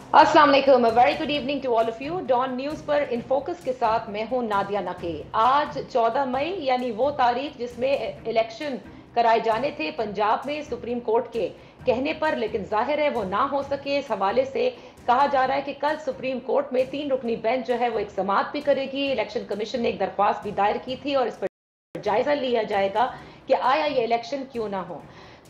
अस्सलाम वालेकुम, very good evening to all of you. Dawn news पर इन फोकस के साथ मैं हूं नादिया नकी। आज 14 मई यानी वो तारीख जिसमें इलेक्शन कराए जाने थे पंजाब में सुप्रीम कोर्ट के कहने पर, लेकिन जाहिर है वो ना हो सके। इस हवाले से कहा जा रहा है कि कल सुप्रीम कोर्ट में 3 रुकनी बेंच जो है वो एक समाअत भी करेगी। इलेक्शन कमीशन ने एक दरख्वास्त भी दायर की थी और इस पर जायजा लिया जाएगा कि आया ये इलेक्शन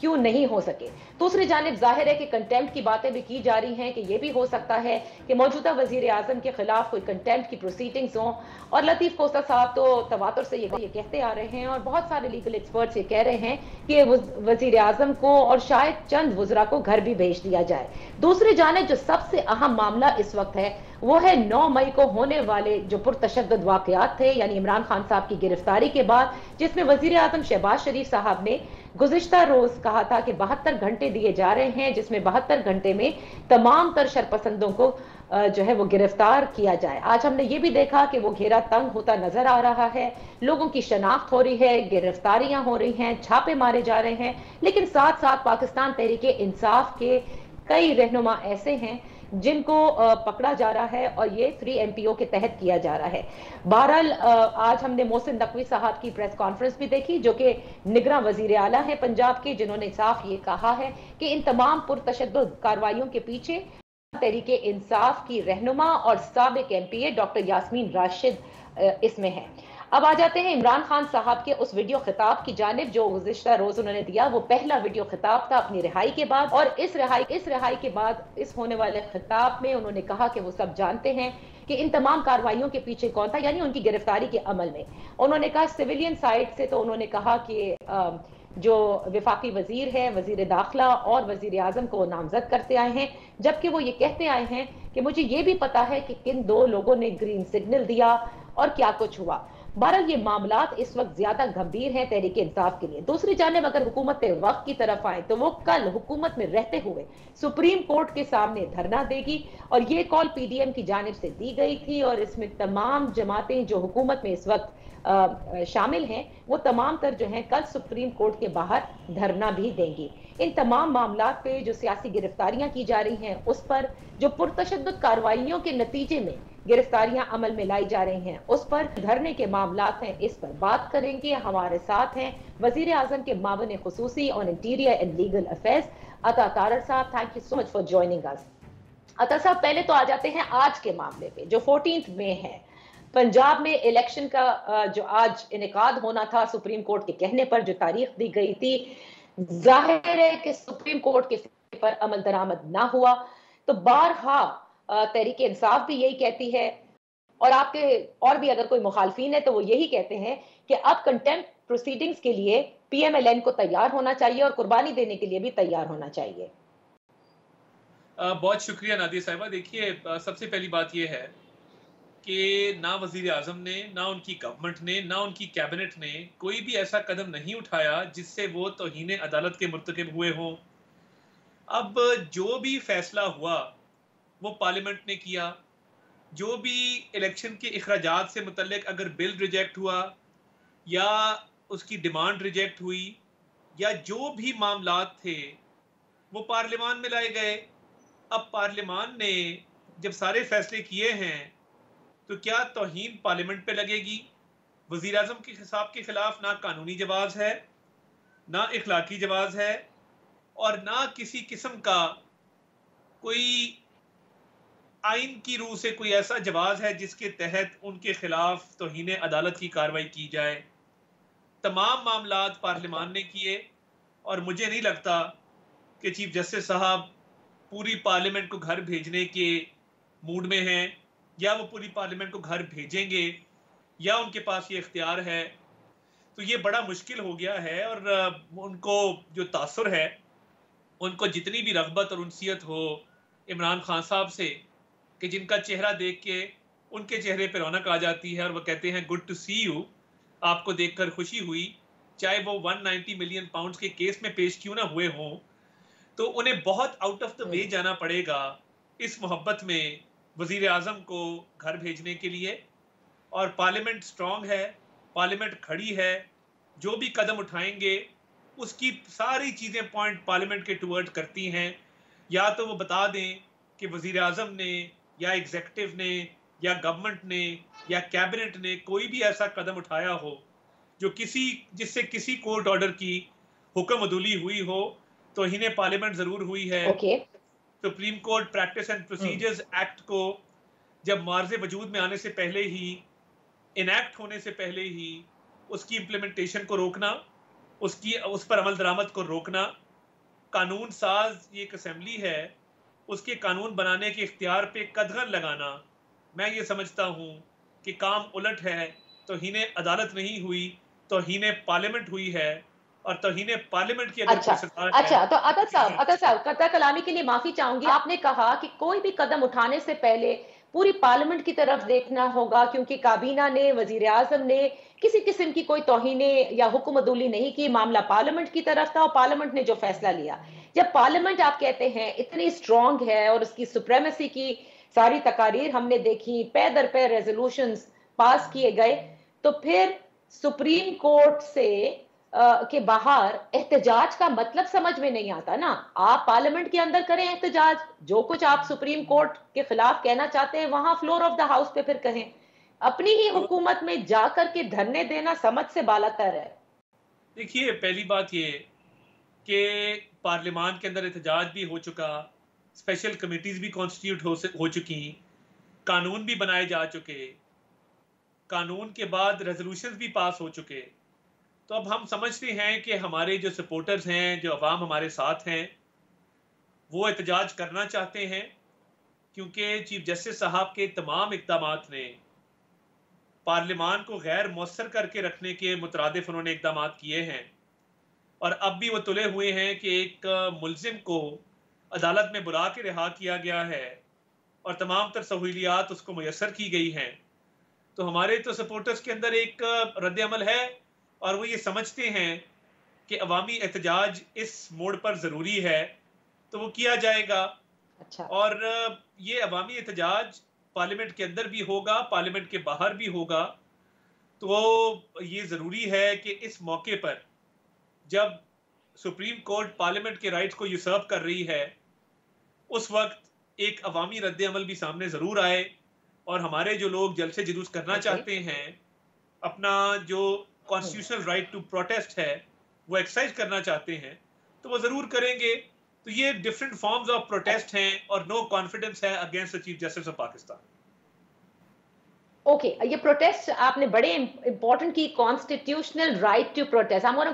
क्यों नहीं हो सके। दूसरी जानिब जाहिर है कि कंटेम्प्ट की बातें भी की जा रही हैं कि यह भी हो सकता है कि मौजूदा वजीर आजम के खिलाफ कोई कंटेम्प्ट की प्रोसीडिंग्स हों। और लतीफ कोस्टा साहब तो तवातुर से ये कहते आ रहे हैं और बहुत सारे लीगल एक्सपर्ट्स ये कह रहे हैं कि वजीर आजम को और शायद चंद वज़रा को घर भी भेज दिया जाए। दूसरी जानिब जो सबसे अहम मामला इस वक्त है वो है 9 मई को होने वाले जो पुरतशद्दुद वाकयात थे, यानी इमरान खान साहब की गिरफ्तारी के बाद, जिसमें वजीर आजम शहबाज शरीफ साहब ने गुज़िश्ता रोज कहा था कि 72 घंटे दिए जा रहे हैं, जिसमें 72 घंटे में तमाम तर शरपसंदों को जो है वो गिरफ्तार किया जाए। आज हमने ये भी देखा कि वो घेरा तंग होता नजर आ रहा है, लोगों की शनाख्त हो रही है, गिरफ्तारियां हो रही हैं, छापे मारे जा रहे हैं। लेकिन साथ साथ पाकिस्तान तहरीक इंसाफ के कई रहनुमा ऐसे हैं जिनको पकड़ा जा रहा है और ये 3 MPO के तहत किया जा रहा है। बहरहाल आज हमने मोहसिन नकवी साहब की प्रेस कॉन्फ्रेंस भी देखी, जो कि निगरां वजीर आला है पंजाब के, जिन्होंने साफ ये कहा है कि इन तमाम पुरतशद्दुद कार्रवाइयों के पीछे तहरीक इंसाफ की रहनुमा और साबिक MPA डॉक्टर यास्मीन राशिद इसमें है। अब आ जाते हैं इमरान खान साहब के उस वीडियो खिताब की जानिब जो गुज़िश्ता रोज उन्होंने दिया। वो पहला वीडियो खिताब था अपनी रिहाई के बाद, और इस रिहाई के बाद इस होने वाले खिताब में उन्होंने कहा कि वो सब जानते हैं कि इन तमाम कार्रवाइयों के पीछे कौन था, यानी उनकी गिरफ्तारी के अमल में। उन्होंने कहा सिविलियन साइड से, तो उन्होंने कहा कि जो विफाकी वजीर है, वजीर दाखिला और वजीर आजम को नामजद करते आए हैं, जबकि वो ये कहते आए हैं कि मुझे ये भी पता है कि किन 2 लोगों ने ग्रीन सिग्नल दिया और क्या कुछ हुआ। बहरहाल ये मामलात इस वक्त ज्यादा गंभीर हैं तहरीक इंसाफ के लिए। दूसरी जानिब अगर हुकूमत वक्त की तरफ आए तो वो कल हुकूमत में रहते हुए सुप्रीम कोर्ट के सामने धरना देगी, और ये कॉल PDM की जानिब से दी गई थी, और इसमें तमाम जमातें जो हुकूमत में इस वक्त शामिल हैं वो तमाम तर जो हैं कल सुप्रीम कोर्ट के बाहर धरना भी देंगी। इन तमाम मामलात पे जो सियासी गिरफ्तारियां की जा रही हैं उस पर, जो पुरतशद्दुद कार्रवाइयों के नतीजे में गिरफ्तारियां अमल में लाई जा रही हैं उस पर, धरने के मामलात हैं, इस पर बात करेंगे। हमारे साथ हैं वजीर आजम के मावन खुसूसी on interior and legal affairs Atta Tarar साहब। Thank you so much for joining us. Atta साहब, पहले तो आ जाते हैं आज के मामले पे जो 14 मई है। पंजाब में इलेक्शन का जो आज इनेकाद होना था सुप्रीम कोर्ट के कहने पर, जो तारीख दी गई थी, जाहिर है कि सुप्रीम कोर्ट के फैसले पर अमल दरामद ना हुआ। तो बारहा तहरीक इंसाफ भी यही कहती है, और आपके और भी अगर कोई मुखालफिन है तो वो यही कहते हैं कि अब कंटेम्प्ट प्रोसीडिंग्स के लिए PMLN को तैयार होना चाहिए और कुर्बानी देने के लिए भी तैयार होना चाहिए। बहुत शुक्रिया नादिया साहिबा। देखिए, सबसे पहली बात यह है कि ना वजीर आजम ने, ना उनकी गवर्नमेंट ने, ना उनकी कैबिनेट ने कोई भी ऐसा कदम नहीं उठाया जिससे वो तौहीन अदालत के मुर्तकिब हुए हों। अब जो भी फैसला हुआ वो पार्लियामेंट ने किया। जो भी इलेक्शन के अखराजात से मुतल्लिक अगर बिल रिजेक्ट हुआ या उसकी डिमांड रिजेक्ट हुई या जो भी मामलात थे वो पार्लियामान में लाए गए। अब पार्लियामान ने जब सारे फैसले किए हैं तो क्या तौहीन पार्लियामेंट पे लगेगी? वजीर आजम के हिसाब के खिलाफ ना कानूनी जवाब है, ना इखलाकी जवाब है, और ना किसी किस्म का कोई आइन की रूह से कोई ऐसा जवाब है जिसके तहत उनके खिलाफ तौहीन अदालत की कार्रवाई की जाए। तमाम मामलात पार्लियामान ने किए, और मुझे नहीं लगता कि चीफ जस्टिस साहब पूरी पार्लियामेंट को घर भेजने के मूड में हैं, या वो पूरी पार्लियामेंट को घर भेजेंगे, या उनके पास ये इख्तियार है। तो ये बड़ा मुश्किल हो गया है, और उनको जो तासुर है, उनको जितनी भी रग़बत और उनसियत हो इमरान खान साहब से, कि जिनका चेहरा देख के उनके चेहरे पर रौनक आ जाती है और वो कहते हैं गुड टू सी यू, आपको देखकर खुशी हुई, चाहे वो 190 मिलियन पाउंड्स के केस में पेश क्यों ना हुए हों। तो उन्हें बहुत आउट ऑफ द वे जाना पड़ेगा इस मोहब्बत में वजीर आजम को घर भेजने के लिए। और पार्लियामेंट स्ट्रांग है, पार्लियामेंट खड़ी है, जो भी कदम उठाएंगे उसकी सारी चीज़ें पॉइंट पार्लियामेंट के टुवर्ड करती हैं। या तो वो बता दें कि वजीर आजम ने या एग्जेक्टिव ने या गवर्नमेंट ने या कैबिनेट ने कोई भी ऐसा कदम उठाया हो जो जिससे किसी कोर्ट ऑर्डर की हुक्म अदुली हुई हो, तौहीन पार्लियामेंट जरूर हुई है। Supreme court practice and procedures act को जब मार्जे वजूद में आने से पहले ही, इनैक्ट होने से पहले ही उसकी इम्प्लीमेंटेशन को रोकना, उस पर अमल दरामद को रोकना, कानून साज ये एक असेंबली है, उसके कानून बनाने के इख्तियार पे कदगन लगाना, मैं ये समझता हूँ कि काम उलट है। तौहीन अदालत नहीं हुई, तौहीन पार्लियामेंट हुई है। और तौहीन पार्लियामेंट की अगर तो अतर साहब कतरा कलामी के लिए माफी चाहूंगी। आपने कहा कि कोई भी कदम उठाने से पहले पूरी पार्लियामेंट की तरफ देखना होगा, क्योंकि काबीना ने, वजीर आजम ने किसी किस्म की कोई तौहीन या हुक्म अदूली नहीं की, मामला पार्लियामेंट की तरफ था और पार्लियामेंट ने जो फैसला लिया। जब पार्लियामेंट आप कहते हैं इतनी स्ट्रांग है और उसकी सुप्रीमेसी की सारी तकारीर हमने देखी, पै दर पै रेजोल्यूशंस पास किए गए, तो फिर सुप्रीम कोर्ट से के बाहर एहतजाज का मतलब समझ में नहीं आता ना। आप पार्लियामेंट के अंदर करें एहतजाज, जो कुछ आप सुप्रीम कोर्ट के खिलाफ कहना चाहते हैं वहां फ्लोर ऑफ द हाउस पे फिर कहें। अपनी ही हुकूमत में जाकर के धरने देना समझ से बालातर है। देखिए, पहली बात ये कि पार्लियामान के अंदर एहतजाज भी हो चुका, स्पेशल कमेटीज भी कॉन्स्टिट्यूट हो चुकी, कानून भी बनाए जा चुके, कानून के बाद रेजोल्यूशंस भी पास हो चुके। तो अब हम समझते हैं कि हमारे जो सपोर्टर्स हैं, जो अवाम हमारे साथ हैं, वो एहतजाज करना चाहते हैं, क्योंकि चीफ जस्टिस साहब के तमाम इक़दामात ने पार्लियामान को गैर मौसर करके रखने के मुतरादिफ उन्होंने इक़दामात किए हैं। और अब भी वो तुले हुए हैं कि एक मुलजिम को अदालत में बुला के रिहा किया गया है और तमाम तर सहूलियात उसको मुयसर की गई हैं। तो हमारे तो सपोर्टर्स के अंदर एक रद्द अमल है और वो ये समझते हैं कि अवामी एहतजाज इस मोड़ पर ज़रूरी है, तो वो किया जाएगा। अच्छा। और ये अवामी एहतजाज पार्लियामेंट के अंदर भी होगा, पार्लियामेंट के बाहर भी होगा। तो ये ज़रूरी है कि इस मौके पर जब सुप्रीम कोर्ट पार्लियामेंट के राइट्स को यूसर्व कर रही है, उस वक्त एक अवामी रद्द अमल भी सामने ज़रूर आए और हमारे जो लोग जलसे जुलूस करना चाहते हैं, अपना जो कॉन्स्टिट्यूशनल राइट टू प्रोटेस्ट है वो एक्सरसाइज करना चाहते हैं, तो वो ज़रूर करेंगे। तो ये डिफरेंट फॉर्म्स ऑफ प्रोटेस्ट हैं और नो कॉन्फिडेंस है against the chief justice of Pakistan. Okay, ये प्रोटेस्ट आपने बड़े इंपॉर्टेंट की, constitutional right to protest. I am gonna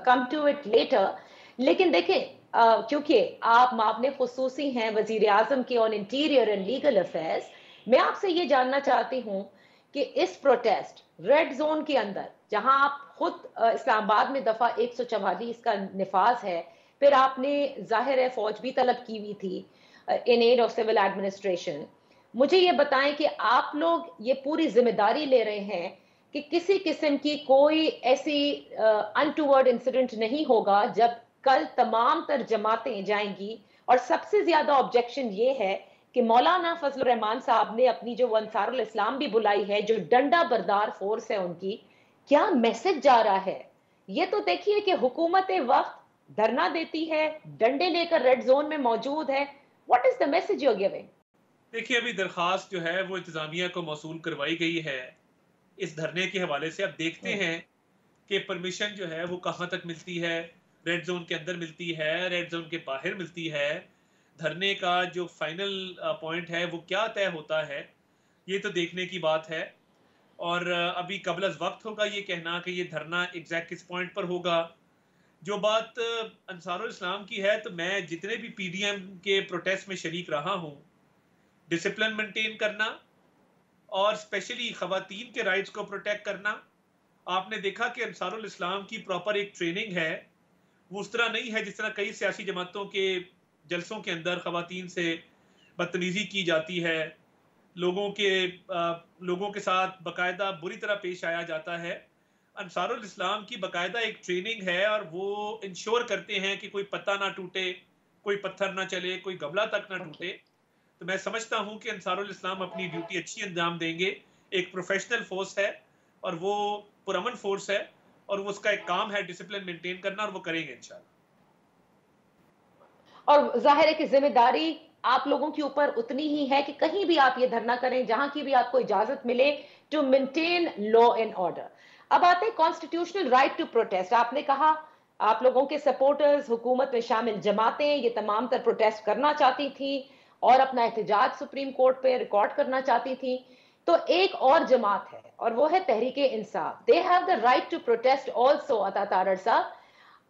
come to it later. लेकिन देखें, क्योंकि आप मामले खुसूसी हैं वजीर आजम के on interior and legal affairs, मैं आपसे ये जानना चाहती हूँ कि इस प्रोटेस्ट रेड जोन के अंदर, जहां आप खुद इस्लामाबाद में दफा 144 का निफाज है, फिर आपने जाहिर है फौज भी तलब की हुई थी in aid of civil administration, मुझे ये बताएं कि आप लोग ये पूरी जिम्मेदारी ले रहे हैं कि किसी किस्म की कोई ऐसी अनटूवर्ड इंसिडेंट नहीं होगा जब कल तमाम तर जमातें जाएंगी। और सबसे ज्यादा ऑब्जेक्शन ये है कि मौलाना फजल रहमान साहब ने अपनी जो अंसारुल इस्लाम भी बुलाई है, जो डंडा बरदार फोर्स है उनकी, क्या मैसेज जा रहा है? ये तो देखिए कि हुकूमत वक्त धरना देती है, डंडे लेकर रेड जोन में मौजूद है। What is the message you are giving? देखिए, अभी दरखास्त जो है वो इंतजामिया को मौसूल करवाई गई है इस धरने के हवाले से। अब देखते हैं कि परमिशन जो है वो कहाँ तक मिलती है, रेड जोन के अंदर मिलती है, रेड जोन के बाहर मिलती है, धरने का जो फाइनल पॉइंट है वो क्या तय होता है, ये तो देखने की बात है। और अभी कबल अज़ वक्त होगा ये कहना कि ये धरना एग्जैक्ट किस पॉइंट पर होगा। जो बात अंसारुल इस्लाम की है, तो मैं जितने भी पीडीएम के प्रोटेस्ट में शरीक रहा हूँ, डिसिप्लिन मेंटेन करना और स्पेशली ख़वातीन के राइट्स को प्रोटेक्ट करना। आपने देखा कि अंसारुल इस्लाम की प्रॉपर एक ट्रेनिंग है, वो उस तरह नहीं है जिस तरह कई सियासी जमातों के जलसों के अंदर ख़वातीन से बदतमीज़ी की जाती है, लोगों के साथ बाकायदा बुरी तरह पेश आया जाता है। अंसारुल इस्लाम की बाकायदा एक ट्रेनिंग है और वो इंश्योर करते हैं कि कोई पत्ता ना टूटे, कोई पत्थर ना चले, कोई गमला तक ना टूटे। तो मैं समझता हूं कि अंसारुल इस्लाम अपनी ड्यूटी अच्छी अंजाम देंगे। एक प्रोफेशनल फोर्स है और वो पुरअमन फोर्स है और वो उसका एक काम है डिसिप्लिन मेंटेन करना, और वो करेंगे इंशाल्लाह। और जाहिर है कि जिम्मेदारी आप लोगों के ऊपर उतनी ही है कि कहीं भी आप ये धरना करें, जहां की भी आपको इजाजत मिले, to maintain law and order. अब आते हैं कॉन्स्टिट्यूशनल राइट टू प्रोटेस्ट। आपने कहा आप लोगों के सपोर्टर्स, हुकूमत में शामिल जमातें ये तमाम तर प्रोटेस्ट करना चाहती थी और अपना एहतजाज सुप्रीम कोर्ट पे रिकॉर्ड करना चाहती थी। तो एक और जमात है और वो है Tehreek-e Insaf. They have the right to protest also. Atta Tarar साहब,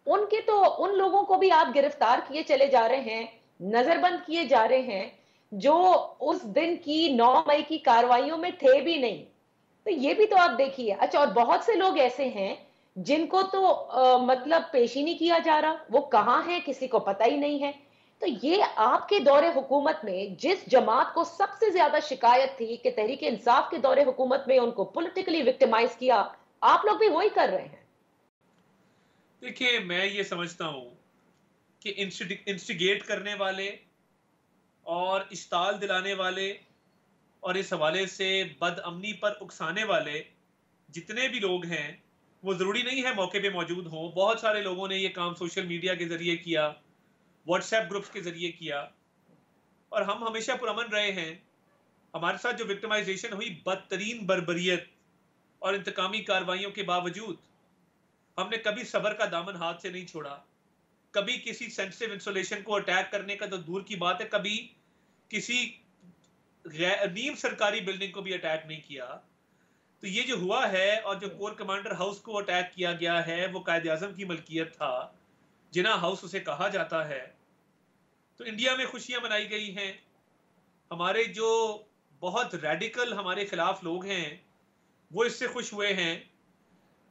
उनके तो उन लोगों को भी आप गिरफ्तार किए चले जा रहे हैं, नजरबंद किए जा रहे हैं, जो उस दिन की 9 मई की कार्रवाइयों में थे भी नहीं। तो ये भी तो आप देखिए। अच्छा, और बहुत से लोग ऐसे हैं जिनको तो मतलब पेश ही नहीं किया जा रहा, वो कहाँ हैं किसी को पता ही नहीं है। तो ये आपके दौरे हुकूमत में जिस जमात को सबसे ज्यादा शिकायत थी कि तहरीक इंसाफ के दौरे हुकूमत में उनको पॉलिटिकली विक्टिमाइज किया, आप लोग भी वही कर रहे हैं। देखिए, मैं ये समझता हूं कि इंस्टिगेट करने वाले और इश्ताल दिलाने वाले और इस हवाले से बदअमनी पर उकसाने वाले जितने भी लोग हैं, वो ज़रूरी नहीं है मौके पे मौजूद हों। बहुत सारे लोगों ने ये काम सोशल मीडिया के ज़रिए किया, व्हाट्सएप ग्रुप्स के ज़रिए किया, और हम हमेशा पुरअमन रहे हैं। हमारे साथ जो विक्टिमाइजेशन हुई बदतरीन बर्बरियत और इंतकामी कार्रवाइयों के बावजूद, हमने कभी सब्र का दामन हाथ से नहीं छोड़ा। कभी किसी सेंसिटिव इंसुलेशन को अटैक करने का तो दूर की बात है, कभी किसी नीम सरकारी बिल्डिंग को भी अटैक नहीं किया। तो ये जो हुआ है और जो कोर कमांडर हाउस को अटैक किया गया है, वो कायदे आजम की मलकियत था, जिना हाउस उसे कहा जाता है। तो इंडिया में खुशियां मनाई गई हैं। हमारे जो बहुत रेडिकल हमारे खिलाफ लोग हैं वो इससे खुश हुए हैं।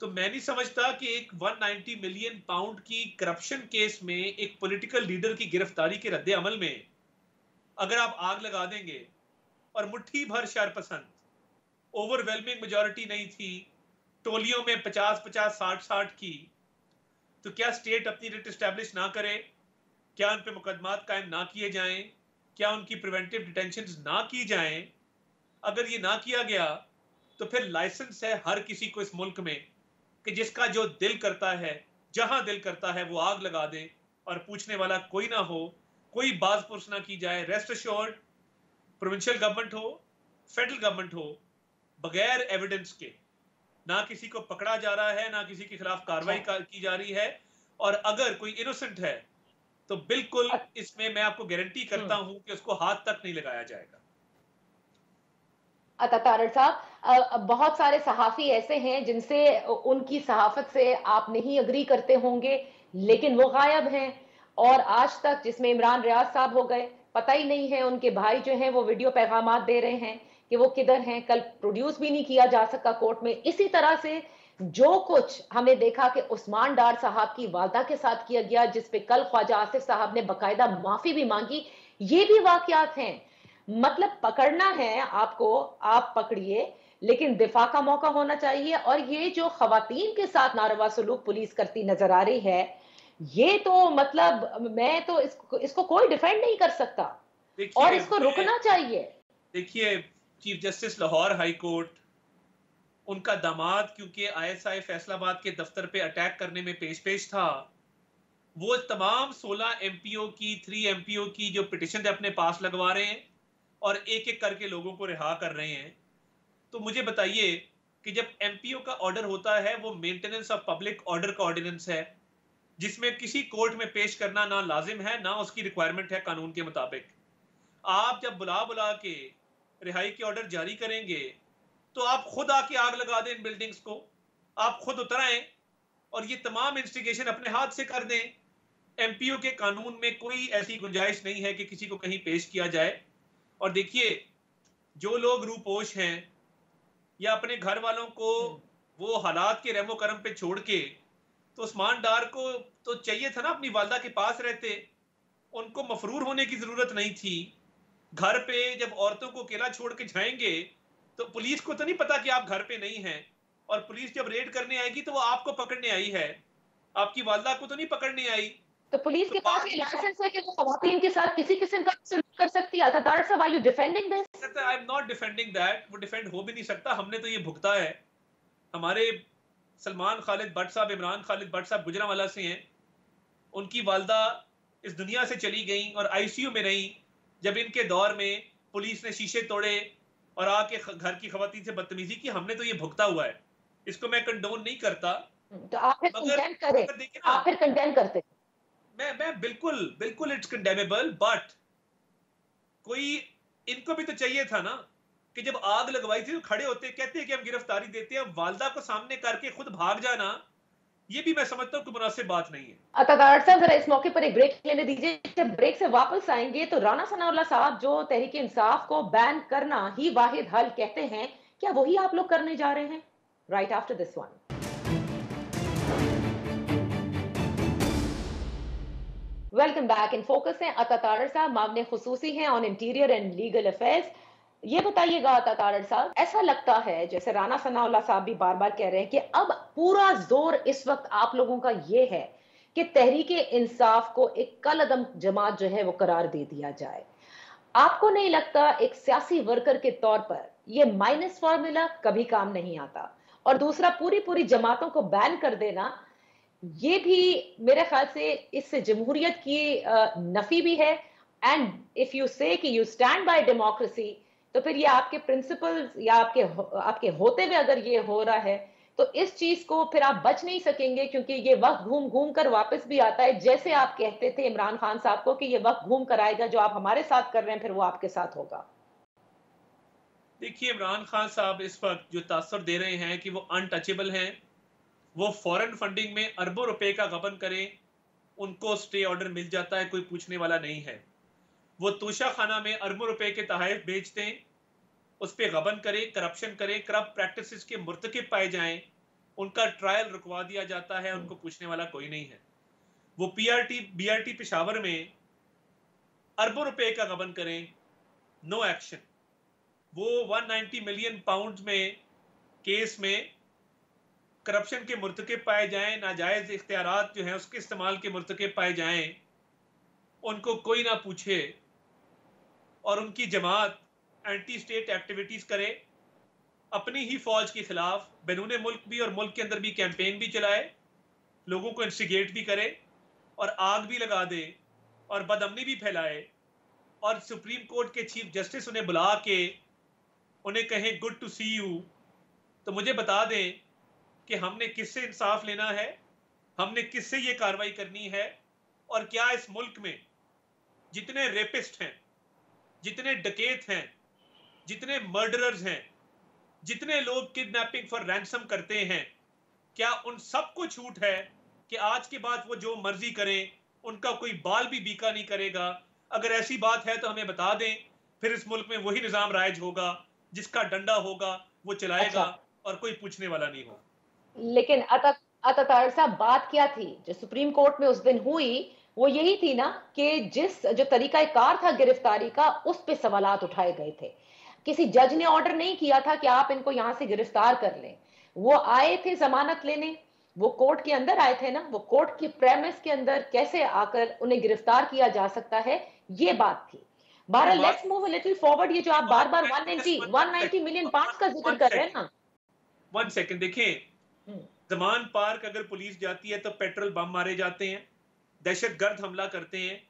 तो मैं नहीं समझता कि एक 190 मिलियन पाउंड की करप्शन केस में एक पॉलिटिकल लीडर की गिरफ्तारी के रद्द अमल में अगर आप आग लगा देंगे, और मुट्ठी भर शरपसंद, ओवरवेलमिंग मेजॉरिटी नहीं थी, टोलियों में 50-50, 60-60 की, तो क्या स्टेट अपनी रिट एस्टैब्लिश ना करे? क्या उन पे मुकदमात कायम ना किए जाएं? क्या उनकी प्रिवेंटिव डिटेंशंस ना की जाएं? अगर ये ना किया गया तो फिर लाइसेंस है हर किसी को इस मुल्क में कि जिसका जो दिल करता है, जहां दिल करता है, वो आग लगा दे और पूछने वाला कोई ना हो, कोई बाज पुरस ना की जाए। रेस्ट अश्योर्ड, प्रोविंशियल गवर्नमेंट हो, फेडरल गवर्नमेंट हो, बगैर एविडेंस के ना किसी को पकड़ा जा रहा है, ना किसी के खिलाफ कार्रवाई की जा रही है। और अगर कोई इनोसेंट है तो बिल्कुल इसमें मैं आपको गारंटी करता हूं कि उसको हाथ तक नहीं लगाया जाएगा। अता तारड़ साहब, बहुत सारे सहाफी ऐसे हैं जिनसे उनकी सहाफत से आप नहीं अग्री करते होंगे, लेकिन वो गायब हैं। और आज तक, जिसमें इमरान रियाज साहब हो गए, पता ही नहीं है उनके भाई जो हैं वो वीडियो पैगामात दे रहे हैं कि वो किधर हैं। कल प्रोड्यूस भी नहीं किया जा सका कोर्ट में। इसी तरह से जो कुछ हमने देखा कि उस्मान डार साहब की वालदा के साथ किया गया, जिसपे कल ख्वाजा आसिफ साहब ने बकायदा माफी भी मांगी, ये भी वाकयात हैं। मतलब पकड़ना है आपको, आप पकड़िए, लेकिन दिफा का मौका होना चाहिए। और ये जो खवातीन के साथ नारवा सलूक पुलिस करती नजर आ रही है, ये तो मतलब मैं तो इसको कोई डिफेंड नहीं कर सकता और इसको रुकना चाहिए। देखिए, chief justice Lahore high court, उनका दामाद क्योंकि आईएसआई फैसलाबाद के दफ्तर पे अटैक करने में पेश था, वो तमाम 16 एमपीओ की, 3 एमपीओ की जो पिटिशन अपने पास लगवा रहे हैं और एक एक करके लोगों को रिहा कर रहे हैं। तो मुझे बताइए कि जब एमपीओ का ऑर्डर होता है, वो मेंटेनेंस ऑफ पब्लिक ऑर्डर का ऑर्डिनेंस है, जिसमें किसी कोर्ट में पेश करना ना लाजिम है, ना उसकी रिक्वायरमेंट है कानून के मुताबिक। आप जब बुला बुला के रिहाई के ऑर्डर जारी करेंगे तो आप खुद आके आग लगा दें इन बिल्डिंग्स को, आप खुद उतर आएं और ये तमाम इंस्टिगेशन अपने हाथ से कर दें। एमपीओ के कानून में कोई ऐसी गुंजाइश नहीं है कि किसी को कहीं पेश किया जाए। और देखिए, जो लोग रूपोश हैं या अपने घर वालों को वो हालात के रहमो करम पे छोड़ के, तो उस्मान डार को तो चाहिए था ना अपनी वालदा के पास रहते, उनको मफरूर होने की जरूरत नहीं थी। घर पे जब औरतों को अकेला छोड़ के जाएंगे तो पुलिस को तो नहीं पता कि आप घर पे नहीं हैं, और पुलिस जब रेड करने आएगी तो वो आपको पकड़ने आई है, आपकी वालदा को तो नहीं पकड़ने आई। तो पुलिस के पास लाइसेंस है कि वो खवातीन के साथ किसी किस्म का सलूक कर सकती है। That's why you defending this. I am not defending that, वो डिफेंड हो भी नहीं सकता। हमने तो ये भुगता है। हमारे सलमान खालिद भट्ट साहब, इमरान खालिद भट्ट साहब गुजरांवाला से हैं, उनकी वालदा इस दुनिया से चली गई और आईसीयू में रही जब इनके दौर में पुलिस ने शीशे तोड़े और आके घर की खवातीन से बदतमीजी की, हमने तो ये भुगता हुआ है, इसको मैं कंडोन नहीं करता। तो आप फिर मगर कंडेम करें, मगर देखिए ना, आप फिर कंडेम करते। मैं बिल्कुल बिल्कुल इट्स कंडेमेबल, बट कोई इनको भी तो चाहिए था ना कि जब आग लगवाई थी तो खड़े होते, कहते हैं कि हम गिरफ्तारी देते हैं, वालदा को सामने करके खुद भाग जाना, ये भी मैं समझता हूं कि मुनासिब बात नहीं है। अतातार साहब, जरा इस मौके पर एक ब्रेक लेने दीजिए। जब ब्रेक से वापस आएंगे तो राणा सनाउल्लाह साहब जो तहरीक इंसाफ को बैन करना ही वाहिद हल कहते हैं, क्या वही आप लोग करने जा रहे हैं? Right after this one. Welcome back. In focus है अतातार साहब, मामले खुसूसी हैं on interior and legal affairs. ये बताइएगा अतातार साहब, ऐसा लगता है जैसे राणा सनाउल्लाह साहब भी बार बार कह रहे हैं कि अब पूरा जोर इस वक्त आप लोगों का ये है कि तहरीक इंसाफ को एक कलअदम जमात जो है वो करार दे दिया जाए। आपको नहीं लगता एक सियासी वर्कर के तौर पर ये माइनस फॉर्मूला कभी काम नहीं आता? और दूसरा, पूरी पूरी जमातों को बैन कर देना, ये भी मेरे ख्याल से इससे जमहूरियत की नफी भी है। एंड इफ यू से कि यू स्टैंड बाय डेमोक्रेसी, तो फिर ये आपके प्रिंसिपल्स या आपके होते हुए अगर ये हो रहा है तो इस चीज को फिर आप बच नहीं सकेंगे, क्योंकि ये वक्त घूम घूम कर वापस भी आता है। जैसे आप कहते थे इमरान खान साहब को कि ये वक्त घूम कर आएगा, जो आप हमारे साथ कर रहे हैं फिर वो आपके साथ होगा। देखिए, इमरान खान साहब इस वक्त जो तासर दे रहे हैं कि वो अनटचेबल हैं, वो फॉरेन फंडिंग में अरबों रुपए का गबन करें, उनको स्टे ऑर्डर मिल जाता है, कोई पूछने वाला नहीं है। वो तोशा खाना में अरबों रुपए के तहफ बेचते हैं, उस पर गबन करें, करप्शन करें, करप्ट प्रैक्टिसेस के मुर्तकिब पाए जाएं, उनका ट्रायल रुकवा दिया जाता है, उनको पूछने वाला कोई नहीं है। वो बीआरटी पेशावर में अरबों रुपए का गबन करें, नो एक्शन। वो 190 मिलियन पाउंड में केस में करप्शन के मुर्तकिब पाए जाएं, नाजायज इख्तियारात जो हैं उसके इस्तेमाल के मुर्तकिब पाए जाएं, उनको कोई ना पूछे, और उनकी जमात एंटी स्टेट एक्टिविटीज करे, अपनी ही फौज के खिलाफ बैरून मुल्क भी और मुल्क के अंदर भी कैंपेन भी चलाए, लोगों को इंस्टिगेट भी करे और आग भी लगा दे और बदअमनी भी फैलाए, और सुप्रीम कोर्ट के चीफ जस्टिस उन्हें बुला के उन्हें कहें गुड टू सी यू, तो मुझे बता दें कि हमने किससे इंसाफ लेना है, हमने किससे ये कार्रवाई करनी है, और क्या इस मुल्क में जितने रेपिस्ट हैं, जितने डकैत हैं, जितने मर्डरर्स हैं, जितने लोग किडनैपिंग फॉर रैंसम करते हैं, क्या उन सबको छूट है कि आज के बाद वो जो मर्जी करें, उनका कोई बाल भी बीका नहीं करेगा? अगर ऐसी बात है तो हमें बता दें, फिर इस मुल्क में वही निजाम राइज होगा, जिसका डंडा होगा वो चलाएगा और कोई पूछने वाला नहीं होगा। लेकिन अतातार साहब, बात क्या थी जो सुप्रीम कोर्ट में उस दिन हुई? वो यही थी ना कि जो तरीकाकार था गिरफ्तारी का, उस पे सवालात उठाए गए थे। किसी जज ने ऑर्डर नहीं किया था कि आप इनको यहां से गिरफ्तार कर लें। वो आए थे जमानत लेने, वो कोर्ट के अंदर आए थे ना, वो कोर्ट की प्रेमिस के अंदर कैसे आकर उन्हें गिरफ्तार किया जा सकता है, ये बात थी। बहरहाल, let's move a little forward. ये जो आप बार बार 190 मिलियन पाउंड का जिक्र कर रहे हैं ना, 1 सेकंड देखें। जमान पार्क अगर पुलिस जाती है तो पेट्रोल बम मारे जाते हैं, दहशतगर्द हमला करते हैं,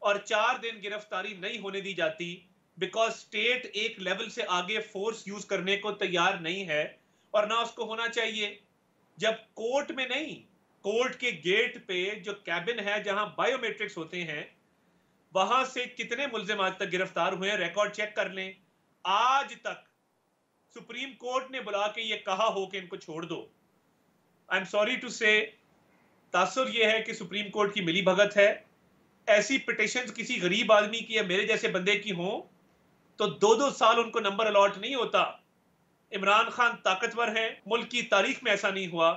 और 4 दिन गिरफ्तारी नहीं होने दी जाती बिकॉज स्टेट एक लेवल से आगे फोर्स यूज करने को तैयार नहीं है, और ना उसको होना चाहिए। जब कोर्ट में नहीं, कोर्ट के गेट पे जो कैबिन है जहां बायोमेट्रिक्स होते हैं, वहां से कितने मुल्जिम आज तक गिरफ्तार हुए हैं, रिकॉर्ड चेक कर लें। आज तक सुप्रीम कोर्ट ने बुला के ये कहा हो कि इनको छोड़ दो। आई एम सॉरी टू से, तासुर ये है कि सुप्रीम कोर्ट की मिली भगत है। ऐसी पिटिशंस किसी गरीब आदमी की या मेरे जैसे बंदे की हो तो 2-2 साल उनको नंबर अलॉट नहीं होता। इमरान खान ताकतवर हैं, मुल्क की तारीख में ऐसा नहीं हुआ।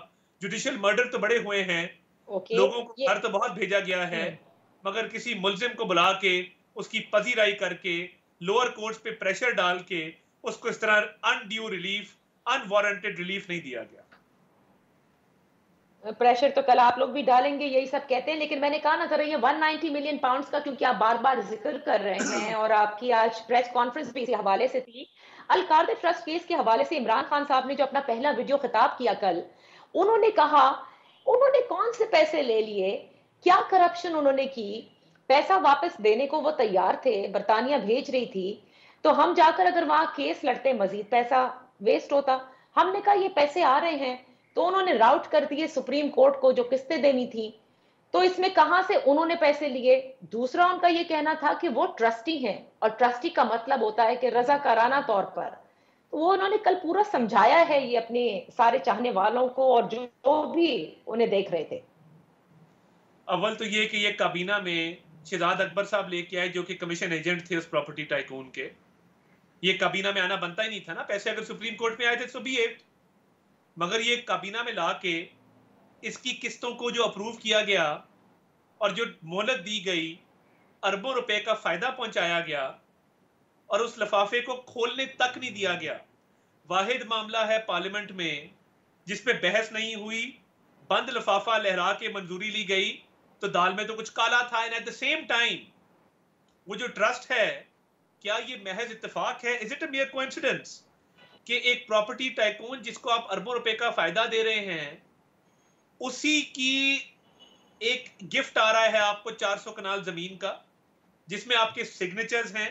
जुडिशियल मर्डर तो बड़े हुए हैं, लोगों को घर तो बहुत भेजा गया है, मगर किसी मुल्जिम को बुला के उसकी पजीराई करके लोअर कोर्ट्स पे प्रेशर डाल के उसको इस तरह अनड्यू रिलीफ, अनवारंटेड रिलीफ नहीं दिया गया। प्रेशर तो कल आप लोग भी डालेंगे, यही सब कहते हैं। लेकिन मैंने कहा ना, जरा ये 190 मिलियन पाउंड्स का क्योंकि आप बार बार जिक्र कर रहे हैं, और आपकी आज प्रेस कॉन्फ्रेंस भी इसी हवाले से थी। अल कार्दे ट्रस्ट केस के हवाले से इमरान खान साहब ने जो अपना पहला वीडियो खिताब किया कल, उन्होंने कहा उन्होंने कौन से पैसे ले लिए, क्या करप्शन उन्होंने की, पैसा वापस देने को वो तैयार थे, बर्तानिया भेज रही थी, तो हम जाकर अगर वहां केस लड़ते, मजीद पैसा वेस्ट होता। हमने कहा ये पैसे आ रहे हैं, तो उन्होंने राउट कर दिए सुप्रीम कोर्ट को जो किस्तें देनी थी। तो इसमें कहां से उन्होंने पैसे लिए? दूसरा उनका ये कहना था कि वो ट्रस्टी हैं, और ट्रस्टी का मतलब होता है कि रजाकाराना तौर पर। तो वो उन्होंने कल पूरा समझाया है ये अपने सारे चाहने वालों को और जो भी उन्हें देख रहे थे। अव्वल तो ये कि ये काबीना में शहजाद अकबर साहब लेके आए जो कि कमीशन एजेंट थे उस प्रॉपर्टी टाइकून के। ये काबीना में आना बनता ही नहीं था ना, पैसे अगर सुप्रीम कोर्ट में आए थे तो बी इट, मगर ये काबीना में ला के इसकी किस्तों को जो अप्रूव किया गया और जो मोहलत दी गई, अरबों रुपए का फायदा पहुंचाया गया और उस लिफाफे को खोलने तक नहीं दिया गया। वाहिद मामला है पार्लियामेंट में जिसपे बहस नहीं हुई, बंद लिफाफा लहरा के मंजूरी ली गई, तो दाल में तो कुछ काला था। And at the same time वो जो ट्रस्ट है, क्या ये महज इत्तेफाक है? इज इट अ मियर कोइंसिडेंस कि एक प्रॉपर्टी टाइकून जिसको आप अरबों रुपए का फायदा दे रहे हैं, उसी की एक गिफ्ट आ रहा है आपको 400 कनाल जमीन का, जिसमें आपके सिग्नेचर्स हैं,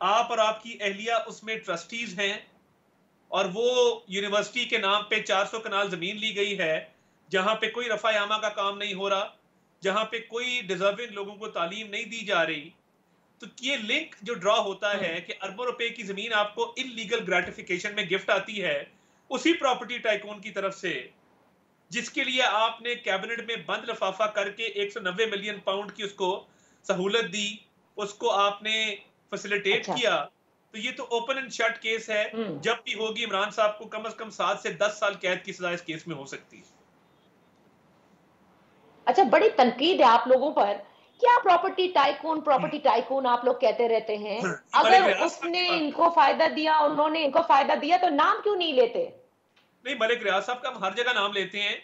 आप और आपकी अहलिया उसमें ट्रस्टीज हैं, और वो यूनिवर्सिटी के नाम पे 400 कनाल जमीन ली गई है जहां पे कोई रफायामा का काम नहीं हो रहा, जहां पे कोई डिजर्विंग लोगों को तालीम नहीं दी जा रही। तो ये लिंक जो ड्रॉ होता है कि अरबों रुपए की जमीन आपको इलीगल ग्रेटिफिकेशन में गिफ्ट आती है उसी प्रॉपर्टी टाइकून की तरफ से, जिसके लिए आपने कैबिनेट में बंद लिफाफा करके 190 मिलियन पाउंड की उसको सहूलत दी, उसको आपने फैसिलिटेट किया। तो ये तो ओपन एंड शट केस है। जब भी होगी इमरान साहब को कम से कम 7 से 10 साल कैद की सजा इस केस में हो सकती है। अच्छा, बड़ी तनकीद है आप लोगों पर। क्या प्रॉपर्टी टाइकून आप लोग कहते रहते हैं? अगर उसने इनको फायदा दिया, उन्होंने इनको फायदा दिया, तो नाम क्यों नहीं लेते? नहीं, मलिक रियाज साहब का हम हर जगह नाम लेते हैं।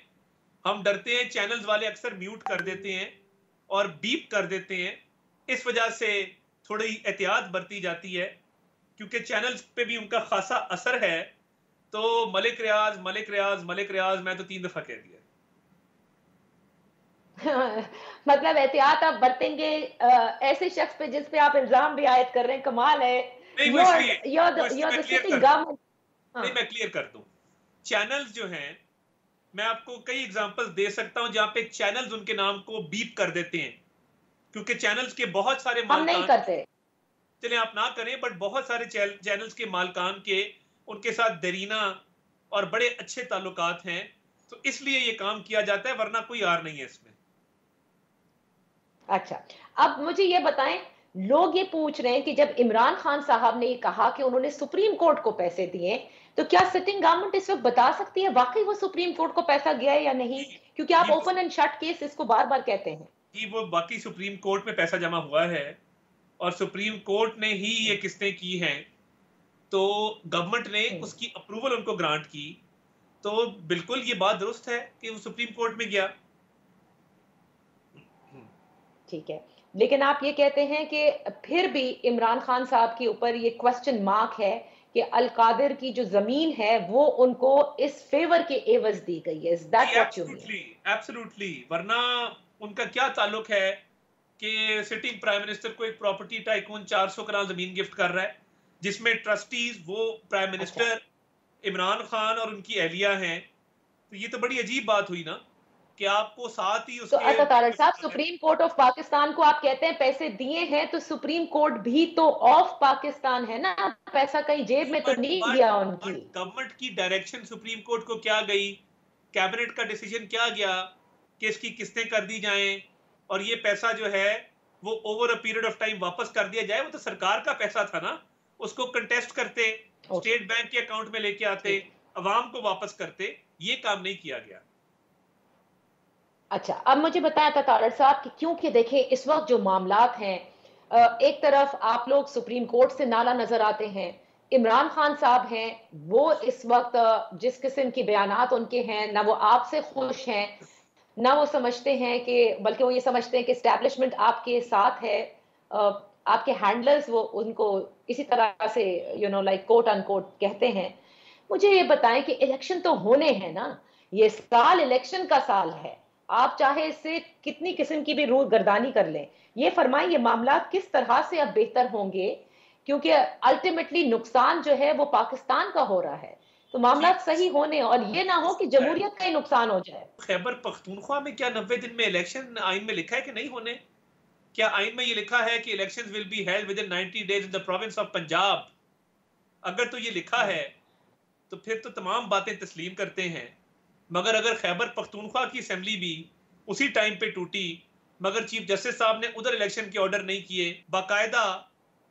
हम डरते हैं, चैनल्स वाले अक्सर म्यूट कर देते हैं और बीप कर देते हैं। इस वजह से थोड़ी एहतियात बरती जाती है, क्योंकि चैनल्स पे भी उनका खासा असर है। तो मलिक रियाज मलिक रियाज मलिक रियाज मैं तो 3 दफा कह दिया। मतलब एहतियात आप बरतेंगे ऐसे शख्स पे जिस पे आप इल्जाम भी आयद कर रहे हैं। कमाल है। नहीं, मैं क्लियर कर दूं। चैनल्स जो हैं, मैं आपको कई एग्जांपल्स दे सकता हूं जहां पे चैनल्स उनके नाम को बीप कर देते हैं, क्योंकि चैनल्स के बहुत सारे हम नहीं करते। चले आप ना करें, बट बहुत सारे चैनल्स के मालकान के उनके साथ दरीना और बड़े अच्छे ताल्लुकात हैं, तो इसलिए ये काम किया जाता है, वरना कोई आर नहीं है इसमें। अच्छा, अब मुझे ये बताएं, लोग ये पूछ रहे हैं कि जब इमरान खान साहब ने ये कहा कि उन्होंने सुप्रीम कोर्ट को पैसे दिए, तो क्या सिटिंग गवर्नमेंट इस वक्त बता सकती है वाकई वो सुप्रीम कोर्ट को पैसा गया है या नहीं? क्योंकि आप ओपन एंड शट केस इसको बार बार कहते हैं कि वो बाकी सुप्रीम कोर्ट में पैसा जमा हुआ है और सुप्रीम कोर्ट ने ही ये किस्तें की हैं, तो गवर्नमेंट ने उसकी अप्रूवल उनको ग्रांट की, तो बिल्कुल ये बात दुरुस्त है कि वो सुप्रीम कोर्ट में गया। ठीक है, लेकिन आप ये कहते हैं कि फिर भी इमरान खान साहब के ऊपर ये क्वेश्चन मार्क है कि अल कादिर की जो जमीन है वो उनको इस फेवर के एवज दी गई है। Is that what you mean? Absolutely, वरना उनका क्या ताल्लुक है कि सिटिंग प्राइम मिनिस्टर को एक प्रॉपर्टी टाइकून 400 कनाल जमीन गिफ्ट कर रहा है, जिसमें ट्रस्टीज वो प्राइम मिनिस्टर इमरान खान और उनकी अहलिया हैं। तो ये तो बड़ी अजीब बात हुई ना कि आपको साथ ही उसके। तो तारड़ साहब, सुप्रीम कोर्ट ऑफ पाकिस्तान को आप कहते हैं पैसे दिए हैं, तो सुप्रीम कोर्ट भी तो ऑफ पाकिस्तान है ना, पैसा कहीं जेब में तो नहीं गया उनकी। गवर्नमेंट की डायरेक्शन सुप्रीम कोर्ट को क्या गई, कैबिनेट का डिसीजन क्या गया कि इसकी किस्तें कर दी जाएं और ये पैसा जो है वो over a period of time वापस कर दिया जाए। वो तो सरकार का पैसा था ना, उसको कंटेस्ट करते, स्टेट बैंक के अकाउंट में लेके आते, अवाम को वापस करते। ये काम नहीं किया गया। अच्छा, अब मुझे बताया था तारड़ साहब कि क्योंकि देखें इस वक्त जो मामलात हैं, एक तरफ आप लोग सुप्रीम कोर्ट से नाला नजर आते हैं, इमरान खान साहब हैं, वो इस वक्त जिस किस्म की बयानात उनके हैं, ना वो आपसे खुश हैं, ना वो समझते हैं कि, बल्कि वो ये समझते हैं कि एस्टैब्लिशमेंट आपके साथ है, आपके हैंडलर्स वो उनको इसी तरह से लाइक कोट अनकोट कहते हैं। मुझे ये बताएं कि इलेक्शन तो होने हैं ना, ये साल इलेक्शन का साल है, आप चाहे इससे कितनी किस्म की भी रूह गर्दानी कर लें, ये फरमाएं ये मामला किस तरह से अब बेहतर होंगे, क्योंकि अल्टीमेटली नुकसान जो है वो पाकिस्तान का हो रहा है। तो मामला ठीक सही होने और ये ना हो कि है। जमहूरियत का ही नुकसान हो जाए। खैबर पख्तूनख्वा में क्या 90 दिन में इलेक्शन आइन में लिखा है कि नहीं होने? क्या आइन में ये लिखा है कि elections will be held with in 90 days in the province of Punjab? अगर तो ये लिखा है तो फिर तो तमाम बातें तस्लीम करते हैं। मगर अगर खैबर पख्तूनख्वा की असेंबली भी उसी टाइम पे टूटी, मगर चीफ जस्टिस साहब ने उधर इलेक्शन के ऑर्डर नहीं किए, बाकायदा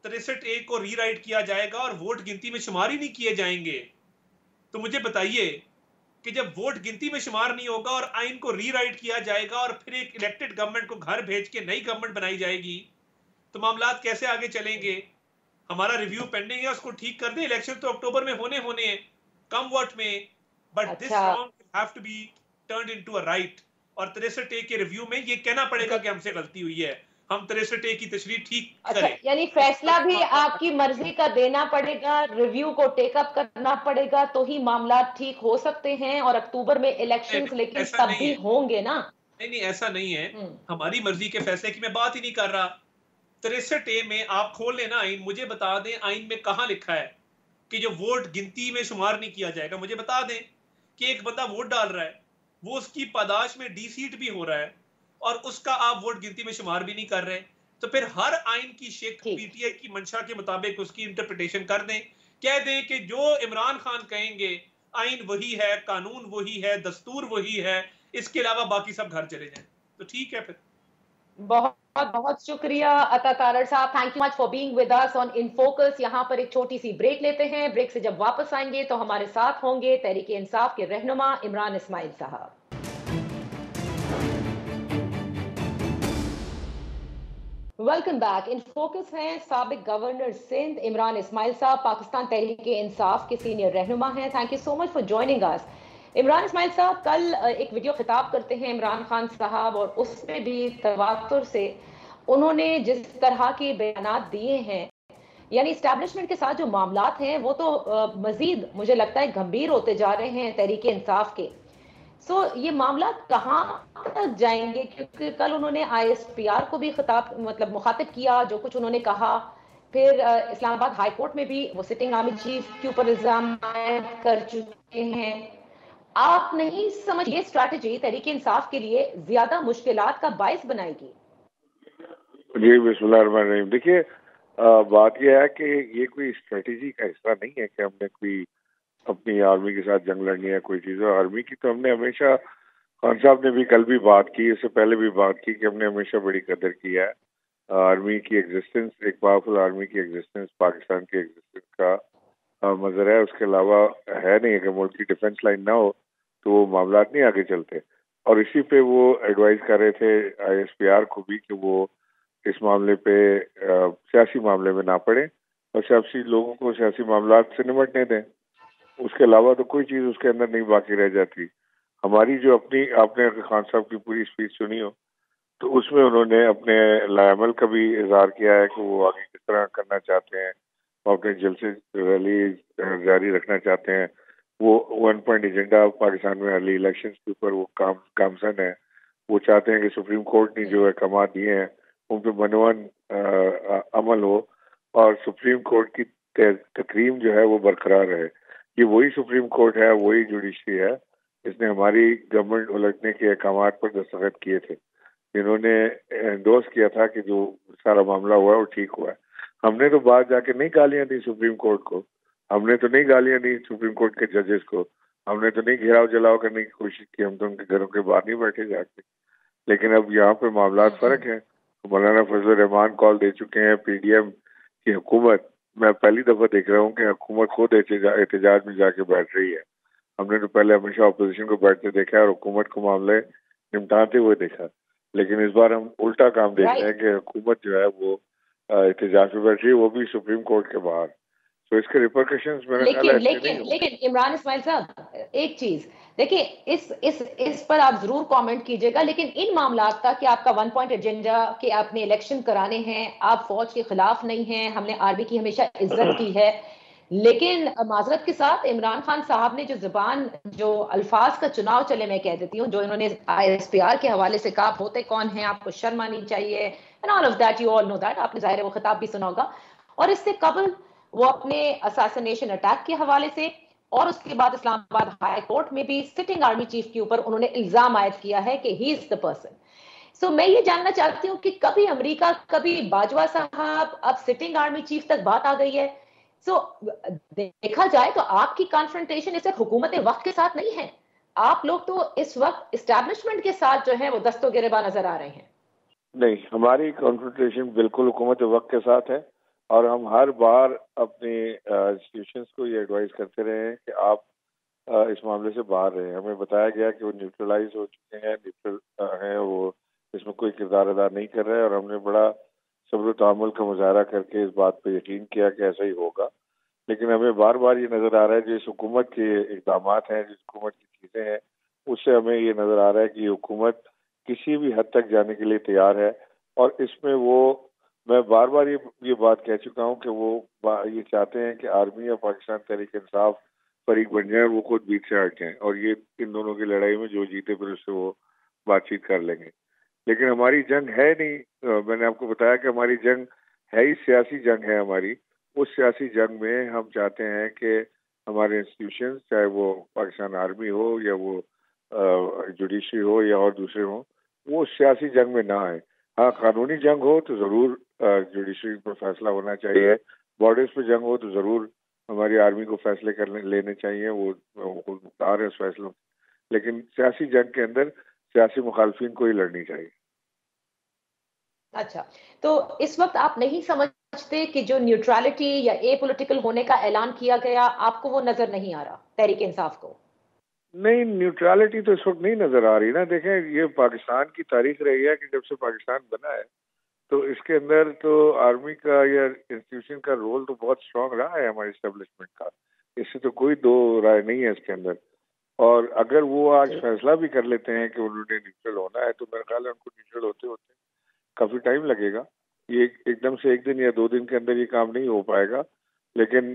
63A को रीराइट किया जाएगा और वोट गिनती में शुमार ही नहीं किए जाएंगे, तो मुझे बताइए कि जब वोट गिनती में शुमार नहीं होगा और आइन को रीराइट किया जाएगा और फिर एक इलेक्टेड गवर्नमेंट को घर भेज के नई गवर्नमेंट बनाई जाएगी, तो मामलात कैसे आगे चलेंगे? हमारा रिव्यू पेंडिंग है, उसको ठीक कर दें। इलेक्शन तो अक्टूबर में होने हैं, कम व्हाट में, बट दिस अच्छा, wrong have to be turned into a right. और 63A के रिव्यू में ये कहना पड़ेगा कि हमसे गलती हुई है, हम 63A की तशरीह ठीक अच्छा, करें। यानी फैसला भी आपकी मर्जी का देना पड़ेगा, रिव्यू को टेकअप करना पड़ेगा, तो ही मामला ठीक हो सकते हैं और अक्टूबर में इलेक्शंस लेकिन ऐसा तब नहीं भी है, होंगे ना। नहीं ऐसा नहीं है। हम्म। हमारी मर्जी के फैसले की मैं बात ही नहीं कर रहा। 63A में आप खोल लेना आइन, मुझे बता दें आइन में कहां लिखा है कि जो वोट गिनती में शुमार नहीं किया जाएगा। मुझे बता दें कि एक बंदा वोट डाल रहा है, वो उसकी पादाश में डी सीट भी हो रहा है और उसका आप वोट गिनती में शुमार भी नहीं कर रहे, तो फिर हर आइन की शेख ठीक। पीटीआई की मंशा के मुताबिक उसकी इंटरप्रिटेशन कर दें, कह दें कि जो इमरान खान कहेंगे आइन वही है, कानून वही है, दस्तूर वही है, इसके अलावा बाकी सब घर चले जाएं, तो ठीक है फिर। बहुत बहुत शुक्रिया अता तारड़ साहब, thank you much for being with us on in focus. यहाँ पर एक छोटी सी ब्रेक लेते हैं। ब्रेक से जब वापस आएंगे तो हमारे साथ होंगे तहरीक इंसाफ के रहनुमा इमरान इस्माइल साहब। Welcome back. इन फोकस हैं साबिक गवर्नर सिंध इमरान इस्माइल साहब, पाकिस्तान तहरीक इंसाफ के सीनियर रहनुमा हैं। Thank you so much for joining us. Imran Ismail साहब, कल एक वीडियो खिताब करते हैं इमरान खान साहब और उसमें भी तवातुर से उन्होंने जिस तरह के बयानात दिए हैं, यानी इस्टेब्लिशमेंट के साथ जो मामलात हैं वो तो मजीद मुझे लगता है गंभीर होते जा रहे हैं तहरीक इंसाफ के। सो ये मामला कहाँ तक जाएंगे, क्योंकि कल उन्होंने आईएसपीआर को भी खिताब मतलब मुखातिब किया, जो कुछ उन्होंने कहा। फिर इस्लामाबाद हाई कोर्ट में भी वो सिटिंग आर्मी चीफ के ऊपर इल्जाम आयद कर चुके हैं। आप नहीं समझ ये स्ट्रैटेजी तहरीक इंसाफ के लिए ज्यादा मुश्किलात का बायस बनाएगी? जी बिस्मिल्लाहिर्रहमानिर्रहीम। देखिए, बात यह है कि ये कोई स्ट्रेटेजी का हिस्सा नहीं है कि हमने कोई अपनी आर्मी के साथ जंग लड़नी है कोई चीज़। आर्मी की तो हमने हमेशा, खान साहब ने भी कल भी बात की, इससे पहले भी बात की कि हमने हमेशा बड़ी कदर की है आर्मी की एग्जिस्टेंस। एक पावरफुल आर्मी की एग्जिस्टेंस पाकिस्तान की एग्जिस्टेंस का मजर है। उसके अलावा है नहीं, अगर मुल्क की डिफेंस लाइन ना हो तो वो मामला नहीं आगे चलते। और इसी पे वो एडवाइस कर रहे थे आईएसपीआर को भी कि वो इस मामले पे सियासी मामले में ना पड़े और सियासी लोगों को सियासी मामला से निपटने दें। उसके अलावा तो कोई चीज उसके अंदर नहीं बाकी रह जाती। हमारी जो अपनी, आपने खान साहब की पूरी स्पीच सुनी हो तो उसमें उन्होंने अपने लायमल का भी इजहार किया है कि वो आगे किस तरह करना चाहते हैं। वो अपने जलसे रैली जारी रखना चाहते हैं। वो 1 पॉइंट एजेंडा पाकिस्तान में अर्ली इलेक्शन के ऊपर वो कामसन है। वो चाहते हैं कि सुप्रीम कोर्ट ने जो अहकाम दिए हैं उन पर मनवन अमल हो और सुप्रीम कोर्ट की तकरीम जो है वो बरकरार रहे। ये वही सुप्रीम कोर्ट है, वही जुडिशरी है जिसने हमारी गवर्नमेंट उलटने के अहकाम पर दस्तखत किए थे, जिन्होंने एंडोर्स किया था कि जो सारा मामला हुआ है वो ठीक हुआ है। हमने तो बाहर जाके नहीं गालियां दी सुप्रीम कोर्ट को, हमने तो नहीं गालियां दी सुप्रीम कोर्ट के जजेस को, हमने तो नहीं घेराव जलाव करने की कोशिश की, हम तो उनके घरों के बाहर नहीं बैठे जाके। लेकिन अब यहाँ पे मामला फर्क है। मौलाना फजल रहमान कॉल दे चुके हैं पीडीएम की हुकूमत। मैं पहली दफा देख रहा हूँ कि हुकूमत खुद एहतजाज में जाके बैठ रही है। हमने तो पहले हमेशा अपोजिशन को बैठते देखा है और हुकूमत को मामले निपटाते हुए देखा, लेकिन इस बार हम उल्टा काम देख रहे हैं कि हुकूमत जो है वो एहतजाज में बैठ रही है, वो भी सुप्रीम कोर्ट के बाहर। तो इसके रिपरकशंस मेरे ख्याल है अच्छे नहीं होंगे। लेकिन इमरान इस्माइल साहब, एक चीज देखिए, इस पर आप जरूर कमेंट कीजिएगा, लेकिन इन मामलात का कि आपका 1 पॉइंट एजेंडा कि आपने इलेक्शन कराने हैं, आप फौज के खिलाफ नहीं हैं, हमने आर्मी की हमेशा इज्जत की है, लेकिन माजरत के साथ इमरान खान साहब ने जो अल्फाज का चुनाव चले, मैं कह देती हूँ, जो इन्होंने ISPR के हवाले से कहा, होते कौन हैं, आपको शर्म आनी चाहिए, and all of that, you all know that, आपने जाहिर है वो खिताब भी सुना होगा। और इससे कबल वो अपने असैसिनेशन अटैक के हवाले से और उसके बाद इस्लामाबाद हाई कोर्ट में भी सिटिंग आर्मी चीफ के ऊपर उन्होंने इल्जाम आयद किया है कि ही इज द पर्सन। सो मैं ये जानना चाहती हूँ कि कभी अमेरिका, कभी बाजवा साहब, अब सिटिंग आर्मी चीफ तक बात आ गई है। सो देखा जाए तो आपकी कॉन्फ्रंटेशन इस हुकूमत वक्त के साथ नहीं है, आप लोग तो इस वक्त इस्टेब्लिशमेंट के साथ जो है वो दस्तों गिरेबा नजर आ रहे हैं। नहीं, हमारी कॉन्फ्रंटेशन बिल्कुल हुकूमत वक्त के साथ है और हम हर बार अपने इंस्टीट्यूशंस को ये एडवाइस करते रहे हैं कि आप इस मामले से बाहर रहे। हमें बताया गया कि वो न्यूट्रलाइज हो चुके हैं, न्यूट्रल हैं, वो इसमें कोई किरदार अदा नहीं कर रहे हैं और हमने बड़ा सब्र तहम्मुल का मुजाहरा करके इस बात पे यकीन किया कि ऐसा ही होगा। लेकिन हमें बार बार ये नजर आ रहा है जो इस हुकूमत के इकदाम हैं, जिस हुकूमत की चीजें हैं, उससे हमें ये नजर आ रहा है कि ये हुकूमत किसी भी हद तक जाने के लिए तैयार है। और इसमें वो, मैं बार बार ये बात कह चुका हूँ कि वो ये चाहते हैं कि आर्मी या पाकिस्तान तहरीक इंसाफ फरीक बन जाए, वो खुद बीच से हट जाए और ये इन दोनों की लड़ाई में जो जीते फिर उससे वो बातचीत कर लेंगे। लेकिन हमारी जंग है नहीं, मैंने आपको बताया कि हमारी जंग है ही सियासी जंग है हमारी। उस सियासी जंग में हम चाहते हैं कि हमारे इंस्टीट्यूशन, चाहे वो पाकिस्तान आर्मी हो या वो जुडिशरी हो या और दूसरे हो, वो सियासी जंग में ना आए। हाँ, कानूनी जंग हो तो जरूर जुडिशरी पर फैसला होना चाहिए, बॉर्डर्स पे जंग हो तो जरूर हमारी आर्मी को फैसले करने लेने चाहिए, वो मुख्तार है उस फैसलों। लेकिन सियासी जंग के अंदर सियासी मुखालफिन को ही लड़नी चाहिए। अच्छा, तो इस वक्त आप नहीं समझते कि जो न्यूट्रलिटी या ए पॉलिटिकल होने का ऐलान किया गया, आपको वो नजर नहीं आ रहा तहरीक इंसाफ को? नहीं, न्यूट्रलिटी तो इस वक्त नहीं नजर आ रही ना। देखें, ये पाकिस्तान की तारीख रही है कि जब से पाकिस्तान बना है तो इसके अंदर तो आर्मी का या इंस्टीट्यूशन का रोल तो बहुत स्ट्रांग रहा है हमारे एस्टेब्लिशमेंट का। इससे तो कोई दो राय नहीं है इसके अंदर। और अगर वो आज फैसला भी कर लेते हैं कि उन्होंने न्यूट्रल होना है तो मेरा ख्याल है उनको न्यूट्रल होते होते काफी टाइम लगेगा। ये एकदम से एक दिन या 2 दिन के अंदर ये काम नहीं हो पाएगा। लेकिन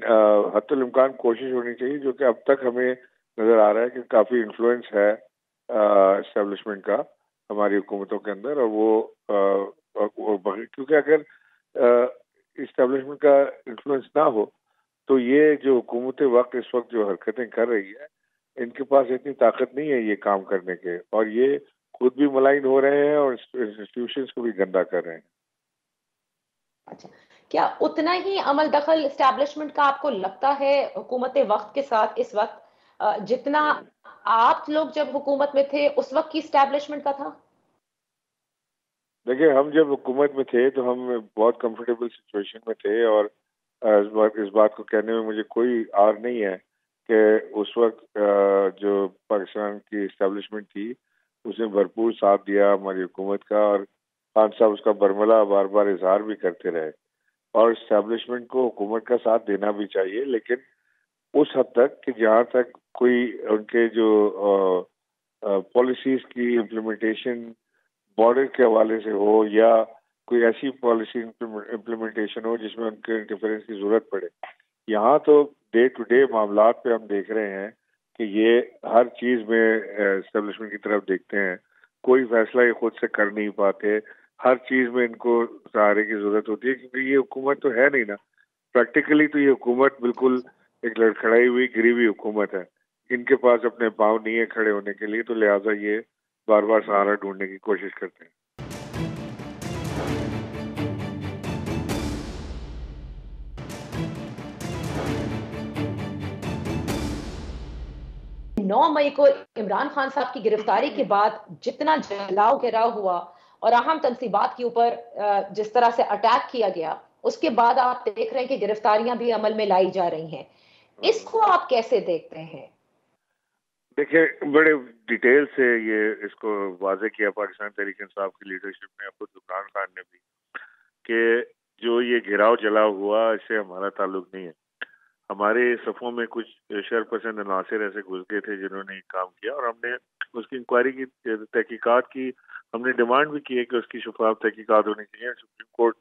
हत्तुल इम्कान कोशिश होनी चाहिए, जो कि अब तक हमें नजर आ रहा है कि काफी इन्फ्लुएंस है एस्टेब्लिशमेंट का हमारी हुकूमतों के अंदर। और क्योंकि अगर इस्टेब्लिशमेंट का इन्फ्लुएंस ना हो तो ये जो हुकूमत वक्त इस वक्त जो हरकतें कर रही है, इनके पास इतनी ताकत नहीं है ये काम करने के, और ये खुद भी मलाइन हो रहे हैं और इंस्टीट्यूशंस को भी गंदा कर रहे हैं। अच्छा, क्या उतना ही अमल दखल इस्टेब्लिशमेंट का आपको लगता है हुकूमत वक्त के साथ इस वक्त, जितना आप लोग जब हुकूमत में थे उस वक्त की इस्टेब्लिशमेंट का था? देखिए, हम जब हुकूमत में थे तो हम बहुत कंफर्टेबल सिचुएशन में थे और इस बात को कहने में मुझे कोई आर नहीं है कि उस वक्त जो पाकिस्तान की इस्टेब्लिशमेंट थी उसने भरपूर साथ दिया हमारी हुकूमत का, और खान साहब उसका बरमला बार बार इजहार भी करते रहे। और इस्टेब्लिशमेंट को हुकूमत का साथ देना भी चाहिए, लेकिन उस हद तक कि जहाँ तक कोई उनके जो पॉलिसीज की इम्प्लीमेंटेशन बॉर्डर के हवाले से हो या कोई ऐसी पॉलिसी इम्प्लीमेंटेशन हो जिसमें उनके इंटरफेरेंस की जरूरत पड़े। यहाँ तो डे टू डे मामलात पे हम देख रहे हैं कि ये हर चीज में एस्टेब्लिशमेंट की तरफ देखते हैं, कोई फैसला ये खुद से कर नहीं पाते, हर चीज में इनको सहारे की जरूरत होती है, क्योंकि ये हुकूमत तो है नहीं ना। प्रैक्टिकली तो ये हुकूमत बिल्कुल एक लड़खड़ाई हुई गिरी हुई हुकूमत है। इनके पास अपने पाँव नहीं है खड़े होने के लिए, तो लिहाजा ये बार बार सहारा ढूंढने की कोशिश करते हैं। 9 मई को इमरान खान साहब की गिरफ्तारी के बाद जितना जलाओ गिराव हुआ और अहम तनसीबात के ऊपर जिस तरह से अटैक किया गया, उसके बाद आप देख रहे हैं कि गिरफ्तारियां भी अमल में लाई जा रही हैं। इसको आप कैसे देखते हैं? देखिए, बड़े डिटेल से ये इसको वाजे किया पाकिस्तान तहरीक इंसाफ की लीडरशिप ने, खुद इमरान खान ने भी, कि जो ये घेराव जलाव हुआ इससे हमारा ताल्लुक नहीं है। हमारे सफ़ों में कुछ शरपसंद अनासिर ऐसे घुस गए थे जिन्होंने ये काम किया, और हमने उसकी इंक्वायरी की, तहकीकात की। हमने डिमांड भी की है कि उसकी शफाफ तहकीकात होनी चाहिए, सुप्रीम कोर्ट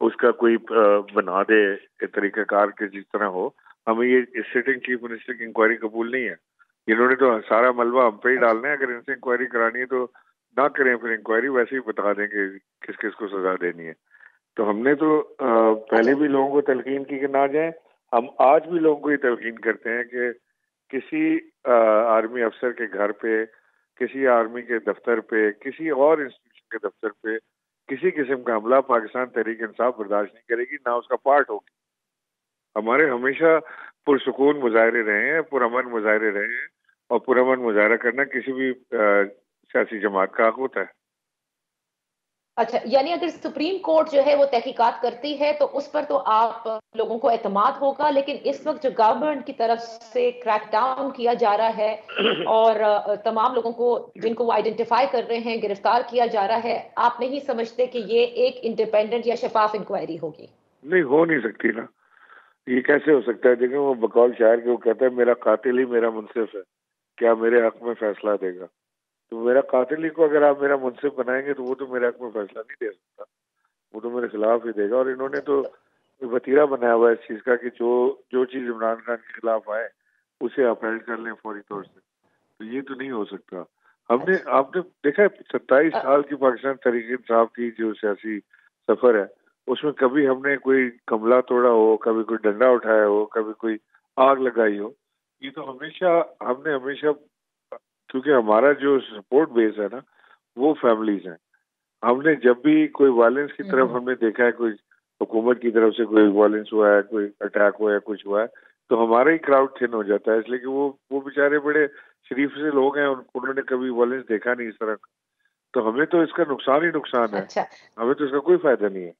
उसका कोई बना दे तरीक़ाकार के जिस तरह हो। हमें ये सिटिंग चीफ मिनिस्टर की इंक्वायरी कबूल नहीं है। इन्होंने तो सारा मलबा हम पे ही डालना है। अगर इनसे इंक्वायरी करानी है तो ना करें, फिर इंक्वायरी वैसे ही बता दें कि किस किस को सजा देनी है। तो हमने तो पहले भी लोगों को तलकीन की कि ना जाए। हम आज भी लोगों को ये तलकीन करते हैं कि किसी आर्मी अफसर के घर पे, किसी आर्मी के दफ्तर पे, किसी और इंस्टीट्यूशन के दफ्तर पे किसी किस्म का हमला पाकिस्तान तहरीक इंसाफ बर्दाश्त नहीं करेगी, ना उसका पार्ट होगी। हमारे हमेशा पुरसुकून मुजाहरे रहे हैं, पुरअमन मुजाहरे रहे हैं, और पुरअमन मुजाहरा करना किसी भी सियासी जमात का हक होता है। अच्छा, यानी अगर सुप्रीम कोर्ट जो है वो तहकीकात करती है तो उस पर तो आप लोगों को एतमाद होगा, लेकिन इस वक्त जो गवर्नमेंट की तरफ से क्रैकडाउन किया जा रहा है और तमाम लोगों को जिनको वो आइडेंटिफाई कर रहे हैं गिरफ्तार किया जा रहा है, आप नहीं समझते कि ये एक इंडिपेंडेंट या शफाफ इंक्वायरी होगी? नहीं, हो नहीं सकती ना। ये कैसे हो सकता है? देखिए, वो बकौल शायर के वो कहता है मेरा कातिल ही मेरा मुनसिफ है, क्या मेरे हक में फैसला देगा? तो मेरा कातिल ही को अगर आप मेरा मुनसिफ बनाएंगे तो वो तो मेरे हक में फैसला नहीं दे सकता, वो तो मेरे खिलाफ ही देगा। और इन्होंने तो वतीरा बनाया हुआ है इस चीज का कि जो जो चीज इमरान खान के खिलाफ आए उसे अपहेल्ड कर लें फौरी तौर से। तो ये तो नहीं हो सकता। हमने आपने देखा है 27 साल की पाकिस्तान तहरीक इंसाफ की जो सियासी सफर है, उसमें कभी हमने कोई कमला तोड़ा हो, कभी कोई डंडा उठाया हो, कभी कोई आग लगाई हो। ये तो हमने हमेशा, क्योंकि हमारा जो सपोर्ट बेस है ना वो फैमिलीज हैं। हमने जब भी कोई वायलेंस की तरफ हमने देखा है, कोई हुकूमत की तरफ से कोई वायलेंस हुआ है, कोई अटैक हुआ है, कुछ हुआ है, तो हमारा ही क्राउड थिन हो जाता है, इसलिए कि वो बेचारे बड़े शरीफ से लोग हैं, उन्होंने कभी वायलेंस देखा नहीं इस तरह का। तो हमें तो इसका नुकसान ही नुकसान है। अच्छा। हमें तो इसका कोई फायदा नहीं है।